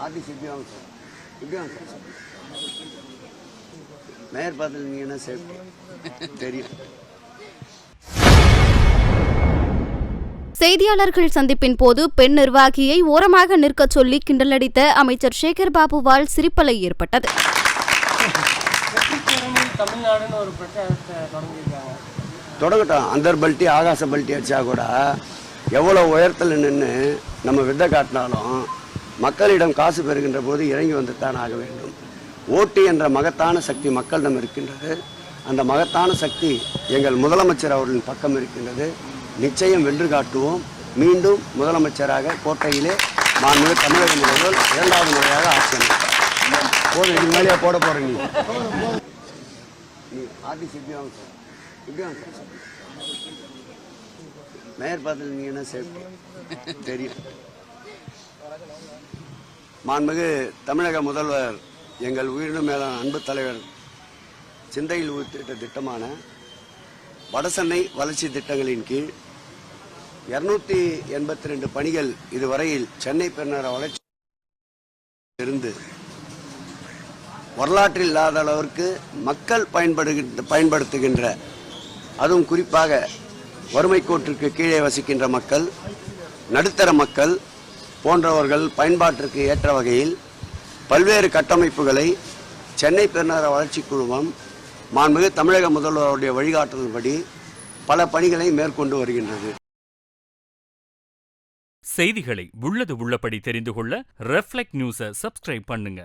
RTC இப்படி வாங்க sir, இப்படி வாங்க சார். மேயர் பார்த்து நீங்கள் என்ன சேஃப்டி தெரியும். செய்தியாளர்கள் சந்திப்பின் போது பெண் நிர்வாகியை ஓரமாக நிற்கச் சொல்லி கிண்டலடித்த அமைச்சர் சேகர் பாபுவால் சிரிப்பலை ஏற்பட்டது. தொடங்கட்டும். அந்தர் பல்ட்டி ஆகாச பல்ட்டி அடிச்சா கூட எவ்வளோ உயரத்தில் நின்று நம்ம வித்தை காட்டினாலும் மக்களிடம் காசு பெறுகின்ற போது இறங்கி வந்துத்தான் ஆக வேண்டும். ஓட்டு என்ற மகத்தான சக்தி மக்களிடம் இருக்கின்றது. அந்த மகத்தான சக்தி எங்கள் முதலமைச்சர் அவர்களின் பக்கம் இருக்கின்றது. நிச்சயம் வென்று காட்டுவோம். மீண்டும் முதலமைச்சராக கோட்டையிலே மாண்புமிகு தமிழக முதல்வர் 2வது முறையாக ஆட்சி அமைப்பார். போதும், இது மேலேயே போட போகிறேன். நீ ஆர்டிசி இப்படி வாங்க சார், இப்படி வாங்க சார். மேயர் பார்த்து நீங்கள் என்ன சேஃப்டி தெரியும். மாண்புமிகு தமிழக முதல்வர் எங்கள் உயிரினும் மேலான அன்பு தலைவர் சிந்தையில் ஊற்றிட்ட திட்டமான வடசென்னை வளர்ச்சி திட்டங்களின் கீழ் 282 பணிகள் இதுவரையில் சென்னை பெருநகர வளர்ச்சி இருந்து வரலாற்றில் இல்லாத அளவிற்கு மக்கள் பயன்படுத்துகின்ற, அதுவும் குறிப்பாக வறுமை கோட்டிற்கு கீழே வசிக்கின்ற மக்கள், நடுத்தர மக்கள் போன்றவர்கள் பயன்பாட்டிற்கு ஏற்ற வகையில் பல்வேறு கட்டமைப்புகளை சென்னை பெருநகர வளர்ச்சி குழுமம் மாண்புமிகு தமிழக முதல்வருடைய வழிகாட்டுதல்படி பல பணிகளை மேற்கொண்டு வருகின்றது. செய்திகளை உள்ளது உள்ளபடி தெரிந்து கொள்ள ரெஃப்ளெக்ட் நியூஸை சப்ஸ்கிரைப் பண்ணுங்க.